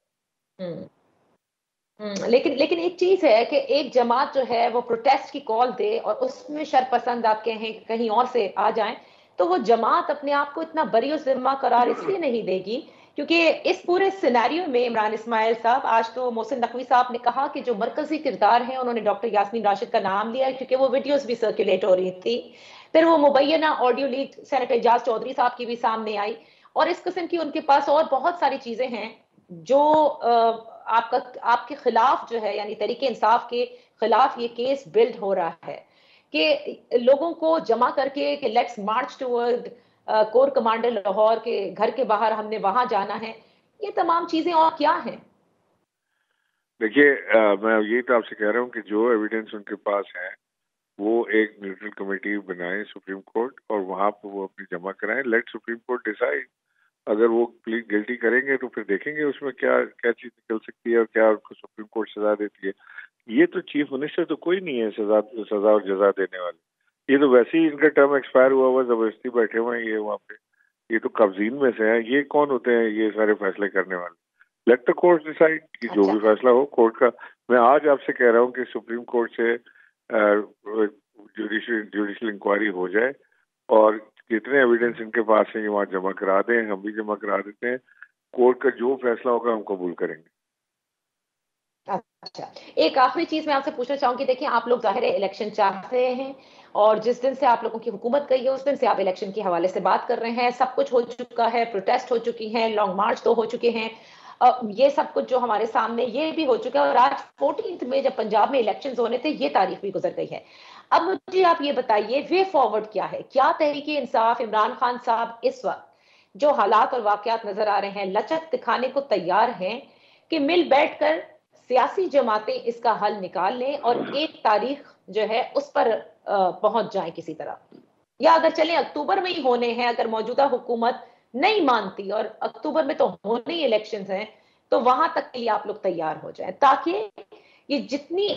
लेकिन लेकिन एक चीज है कि एक जमात जो है वो प्रोटेस्ट की कॉल दे और उसमें शरपसंद आप कहें कहीं और से आ जाएं, तो वो जमात अपने आप को इतना बरी जिम्मा करार इसलिए नहीं देगी क्योंकि इस पूरे सिनेरियो में इमरान इस्माइल साहब, आज तो मोहसिन नकवी साहब ने कहा कि जो मरकजी किरदार है उन्होंने डॉक्टर यास्मीन राशिद का नाम लिया क्योंकि वो वीडियोस भी सर्कुलेट हो रही थी। फिर वो मुबैना audio leak senator Ejaz Chaudhry साहब की भी सामने आई, और इस किस्म की उनके पास और बहुत सारी चीजें हैं जो आपका आपके खिलाफ जो है, यानी तरीके इंसाफ के खिलाफ ये केस बिल्ड हो रहा है कि लोगों को जमा करके कि let's March toward core commander Lahore के घर के बाहर हमने वहां जाना है। ये तमाम चीजें और क्या हैं? देखिए, मैं यही तो आपसे कह रहा हूँ कि जो एविडेंस उनके पास है वो एक न्यूट्रल कमेटी बनाए सुप्रीम कोर्ट, और वहां पर वो अपनी जमा कराएं। Let supreme court decide. अगर वो प्लीड गिल्टी करेंगे तो फिर देखेंगे उसमें क्या क्या चीज निकल सकती है और क्या उनको सुप्रीम कोर्ट सजा देती है। ये तो चीफ मिनिस्टर तो कोई नहीं है सजा और जजा देने वाले। ये तो वैसे ही इनका टर्म एक्सपायर हुआ जबरदस्ती बैठे हुए हैं ये वहाँ पे। ये तो कब्जीन में से हैं। ये कौन होते हैं ये सारे फैसले करने वाले? लेट द कोर्ट डिसाइड कि जो भी फैसला हो कोर्ट का। मैं आज आपसे कह रहा हूँ कि सुप्रीम कोर्ट से जुडिशियल इंक्वायरी हो जाए और जितने एविडेंस इनके पास है ये वहाँ जमा करा दें, हम भी जमा करा देते हैं। कोर्ट का जो फैसला होगा हम कबूल करेंगे। अच्छा, एक आखिरी चीज मैं आपसे पूछना चाहूंगी। देखिए, आप लोग जाहिर है इलेक्शन चाहते हैं और जिस दिन से आप लोगों की हुकूमत गई है उस दिन से आप इलेक्शन के हवाले से बात कर रहे हैं। सब कुछ हो चुका है, प्रोटेस्ट हो चुकी हैं, लॉन्ग मार्च तो हो चुके हैं, ये सब कुछ जो हमारे सामने ये भी हो चुका है, और आज 14th में जब पंजाब में इलेक्शन होने थे ये तारीख भी गुजर गई है। अब मुझे आप ये बताइए वे फॉरवर्ड क्या है? क्या तहरीक इंसाफ, इमरान खान साहब इस वक्त जो हालात और वाकयात नजर आ रहे हैं लचक दिखाने को तैयार हैं कि मिल बैठकर सियासी जमातें इसका हल निकाल लें और एक तारीख जो है उस पर पहुंच जाएं किसी तरह, या अगर चलें अक्टूबर में ही होने हैं, अगर मौजूदा हुकूमत नहीं मानती और अक्टूबर में तो होने ही इलेक्शंस हैं, तो वहां तक के लिए आप लोग तैयार हो जाएं ताकि ये जितनी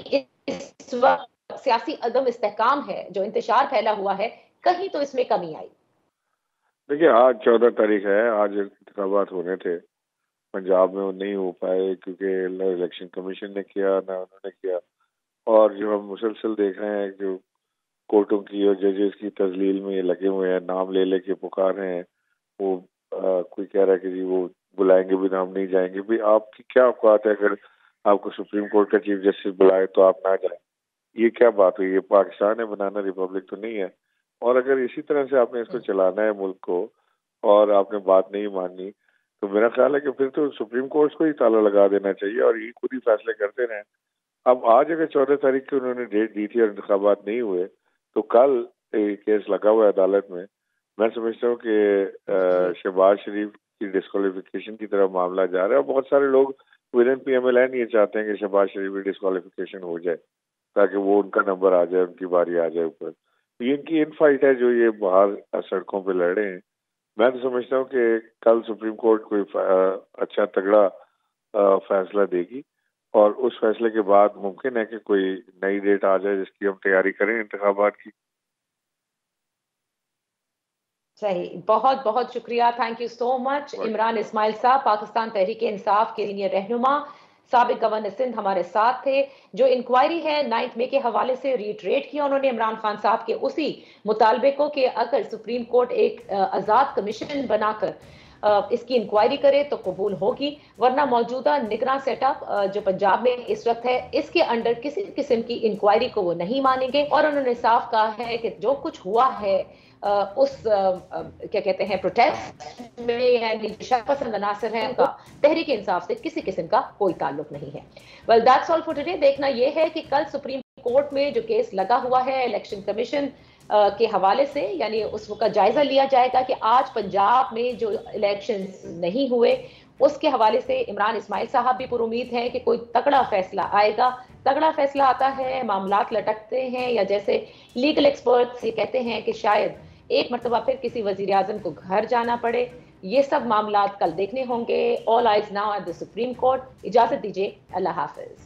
इस वक्त सियासी अदम इस्तेहकाम है, जो इंतशार फैला हुआ है, कहीं तो इसमें कमी आई। देखिए, आज 14 तारीख है। आज इंतखाबात होने थे पंजाब में, वो नहीं हो पाए क्योंकि इलेक्शन कमीशन ने किया ना उन्होंने किया। और जो हम मुसलसल देख रहे हैं जो कोर्टों की और जजेस की तजलील में ये लगे हुए हैं, नाम ले लेके पुकार रहे हैं। वो कोई कह रहा है कि जी वो बुलाएंगे भी तो हम नहीं जाएंगे। भी आपकी क्या औकात है अगर आपको सुप्रीम कोर्ट का चीफ जस्टिस बुलाए तो आप ना जाए? ये क्या बात हुई? ये पाकिस्तान है, बनाना रिपब्लिक तो नहीं है। और अगर इसी तरह से आपने इसको चलाना है मुल्क को और आपने बात नहीं माननी, तो मेरा ख्याल है कि फिर तो सुप्रीम कोर्ट को ही ताला लगा देना चाहिए और ये खुद ही फैसले करते रहें। अब आज अगर 14 तारीख की उन्होंने डेट दी थी और इंतखाबात नहीं हुए, तो कल केस लगा हुआ है अदालत में। मैं समझता हूँ कि शहबाज शरीफ की डिस्क्वालिफिकेशन की तरफ मामला जा रहा है और बहुत सारे लोग विद इन PMLN ये चाहते हैं कि शहबाज शरीफ की डिस्क्वालिफिकेशन हो जाए ताकि वो उनका नंबर आ जाए, उनकी बारी आ जाए ऊपर। तो ये इनकी इन फाइट है जो ये बाहर सड़कों पे लड़ रहे हैं। मैं तो समझता हूँ कि कल सुप्रीम कोर्ट कोई अच्छा तगड़ा फैसला देगी और उस फैसले के बाद मुमकिन है कि कोई नई डेट आ जाए जिसकी हम तैयारी करें इंतखाबात की। सही, बहुत बहुत शुक्रिया, thank you so much. Imran Ismail साहब, पाकिस्तान तहरीक इंसाफ के सीनियर रहनुमा, साबिक गवर्नर सिंध हमारे साथ थे। जो इंक्वायरी है 9 मई के हवाले से रीट्रेट किया उन्होंने इमरान खान साहब के उसी मुतालबे को कि अगर सुप्रीम कोर्ट एक आज़ाद कमीशन बनाकर इसकी इंक्वायरी करे तो कबूल होगी, वरना मौजूदा निगरान सेटअप जो पंजाब में इस वक्त है इसके अंडर किसी किस्म की इंक्वायरी को वो नहीं मानेंगे। और उन्होंने साफ कहा है कि जो कुछ हुआ है उस क्या कहते हैं प्रोटेस्ट में, यानी पसंद अनासर है उनका तहरीक इंसाफ से किसी किस्म का कोई ताल्लुक नहीं है। Well that's all for today. देखना यह है कि कल सुप्रीम कोर्ट में जो केस लगा हुआ है इलेक्शन कमीशन के हवाले से, यानी उसका जायजा लिया जाएगा कि आज पंजाब में जो इलेक्शन नहीं हुए उसके हवाले से इमरान इस्माइल साहब भी पुरुमीद हैं कि कोई तगड़ा फैसला आएगा। तगड़ा फैसला आता है, मामलात लटकते हैं, या जैसे लीगल एक्सपर्ट्स ये कहते हैं कि शायद एक मरतबा फिर किसी वजीर आजम को घर जाना पड़े। ये सब मामलात कल देखने होंगे। All eyes now at the supreme court. इजाजत दीजिए, अल्लाह हाफिज।